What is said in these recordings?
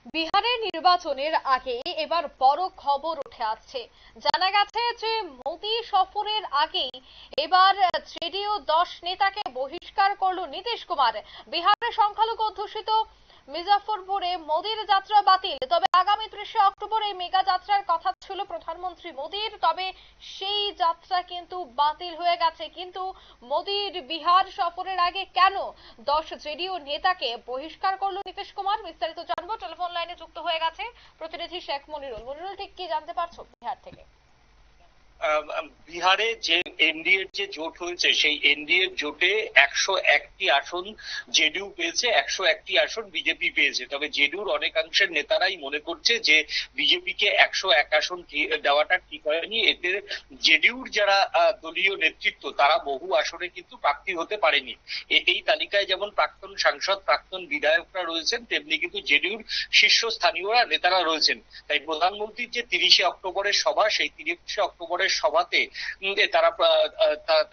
বিহারের নির্বাচনের আগে এবার বড় খবর উঠে আসছে। জানা গেছে যে মোদী সফরের আগেই এবার জেডিইউ 10 নেতাকে বহিষ্কার করলো নীতিশ কুমার। বিহারের সংখ্যালঘু অধ্যুষিত মুজফ্ফরপুরে মোদীর যাত্রা বাতিল। তবে আগামী 30শে অক্টোবর এই মেগা যাত্রার কথা ছিল প্রধানমন্ত্রী মোদীর, তবে সেই যাত্রা কিন্তু বাতিল হয়ে গেছে। কিন্তু মোদীর বিহার সফরের আগে কেন 10 জেডিইউ নেতাকে বহিষ্কার করলো নীতিশ কুমার, বিস্তারিত জানবো। টেলিফোন লাইনে যুক্ত হয়ে গেছে প্রতিনিধি শেখ মনিরুল। মনিরুল, ঠিক কি জানতে পারছো বিহার থেকে? বিহারে যে এনডিএর যে জোট হয়েছে সেই এনডিএর জোটে 101টি আসন জেডিইউ পেয়েছে, 101টি আসন বিজেপি পেয়েছে। তবে জেডিইউর অনেকাংশের নেতারাই মনে করছে যে বিজেপিকে 101 আসন দেওয়াটা ঠিক হয়নি। এতে জেডিইউর যারা দলীয় নেতৃত্ব তারা বহু আসনে কিন্তু প্রার্থী হতে পারেনি। এই তালিকায় যেমন প্রাক্তন সাংসদ, প্রাক্তন বিধায়করা রয়েছেন, তেমনি কিন্তু জেডিইউর শীর্ষস্থানীয়রা নেতারা রয়েছেন। তাই প্রধানমন্ত্রীর যে 30শে অক্টোবরের সভা, সেই 30শে অক্টোবরের সভাতে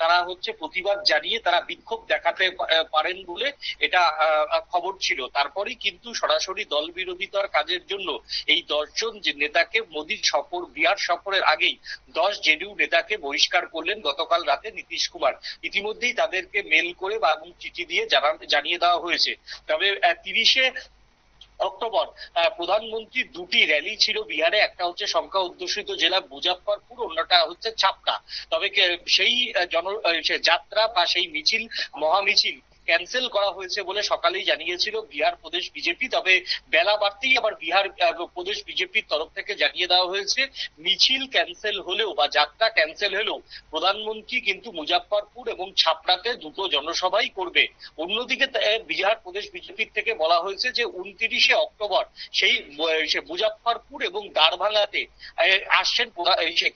তারা হচ্ছে প্রতিবাদ জানিয়ে তারা বিক্ষোভ দেখাতে পারেন বলে এটা খবর ছিল। তারপরেই কিন্তু সরাসরি দল বিরোধিতার কাজের জন্য এই 10 জন যে নেতাকে মোদীর সফর, বিহার সফরের আগেই 10 জেডিইউ নেতাকে বহিষ্কার করলেন গতকাল রাতে নীতিশ কুমার। ইতিমধ্যেই তাদেরকে মেল করে বা চিঠি দিয়ে জানিয়ে দেওয়া হয়েছে। তবে 30শে অক্টোবর প্রধানমন্ত্রীর দুটি র্যালি ছিল বিহারে। একটা হচ্ছে সংখ্যা অধ্যুষিত জেলা মুজফ্ফরপুর, অন্যটা হচ্ছে ছাপড়া। তবে সেই যাত্রা বা সেই মিছিল, মহামিছিল ক্যান্সেল করা হয়েছে বলে সকালেই জানিয়েছিল বিহার প্রদেশ বিজেপি। তবে বেলা বাড়তেই আবার বিহার প্রদেশ বিজেপির তরফ থেকে জানিয়ে দেওয়া হয়েছে মিছিল ক্যান্সেল হলেও বা যাত্রা ক্যান্সেল হলেও প্রধানমন্ত্রী কিন্তু মুজফ্ফরপুর এবং ছাপড়াতে দুটো জনসভাই করবে। অন্যদিকে বিহার প্রদেশ বিজেপির থেকে বলা হয়েছে যে 29শে অক্টোবর সেই মুজফ্ফরপুর এবং দারভাঙ্গাতে আসছেন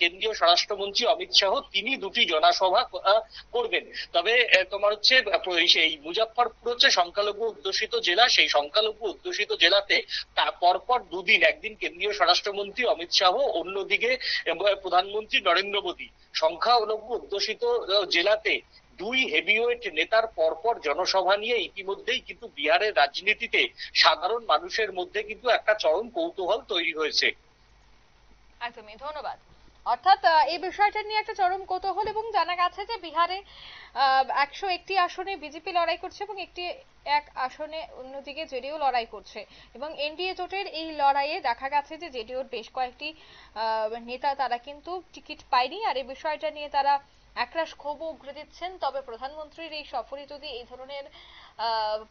কেন্দ্রীয় স্বরাষ্ট্রমন্ত্রী অমিত শাহ, তিনি দুটি জনসভা করবেন। তবে তোমার হচ্ছে সেই মুজফ্ফরপুর হচ্ছে সংখ্যালঘু অধ্যুষিত জেলা, সেই সংখ্যালঘু অধ্যুষিত জেলাতে পরপর দুদিন, একদিন কেন্দ্রীয় স্বরাষ্ট্রমন্ত্রী অমিত শাহ, অন্যদিকে প্রধানমন্ত্রী নরেন্দ্র মোদী। সংখ্যালঘু অধ্যুষিত জেলাতে দুই হেভিওয়েট নেতার পরপর জনসভা নিয়ে ইতিমধ্যেই কিন্তু বিহারের রাজনীতিতে সাধারণ মানুষের মধ্যে কিন্তু একটা চরম কৌতূহল তৈরি হয়েছে। একদমই, ধন্যবাদ। অর্থাৎ এই বিষয়টা নিয়ে একটা চরম কৌতূহল, এবং জানা গেছে যে বিহারে 101টি আসনে বিজেপি লড়াই করছে এবং এক আসনে অন্যদিকে জেডিইউ লড়াই করছে। এবং এনডিএ জোটের এই লড়াইয়ে দেখা গেছে যে জেডিইউর বেশ কয়েকটি নেতা তারা কিন্তু টিকিট পায়নি, আর এই বিষয়টা নিয়ে তারা একরাশ ক্ষোভ উগরে দিচ্ছেন। তবে প্রধানমন্ত্রীর এই সফরে যদি এই ধরনের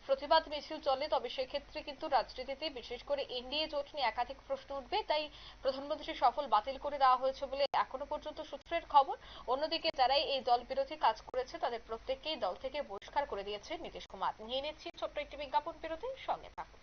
প্রতিবাদ মিছিল চলে, তবে সেক্ষেত্রে কিন্তু রাজনীতিতে বিশেষ করে এনডিএ জোট নিয়ে একাধিক প্রশ্ন উঠবে। তাই প্রধানমন্ত্রীর সফর বাতিল করে দেওয়া হয়েছে বলে এখনো পর্যন্ত সূত্রের খবর। অন্যদিকে যারাই এই দল বিরোধী কাজ করেছে তাদের প্রত্যেককেই দল থেকে বহিষ্কার করে দিয়েছে নীতিশ কুমার। নিয়ে নিচ্ছি ছোট্ট একটি বিজ্ঞাপন বিরতি, সঙ্গে থাকুন।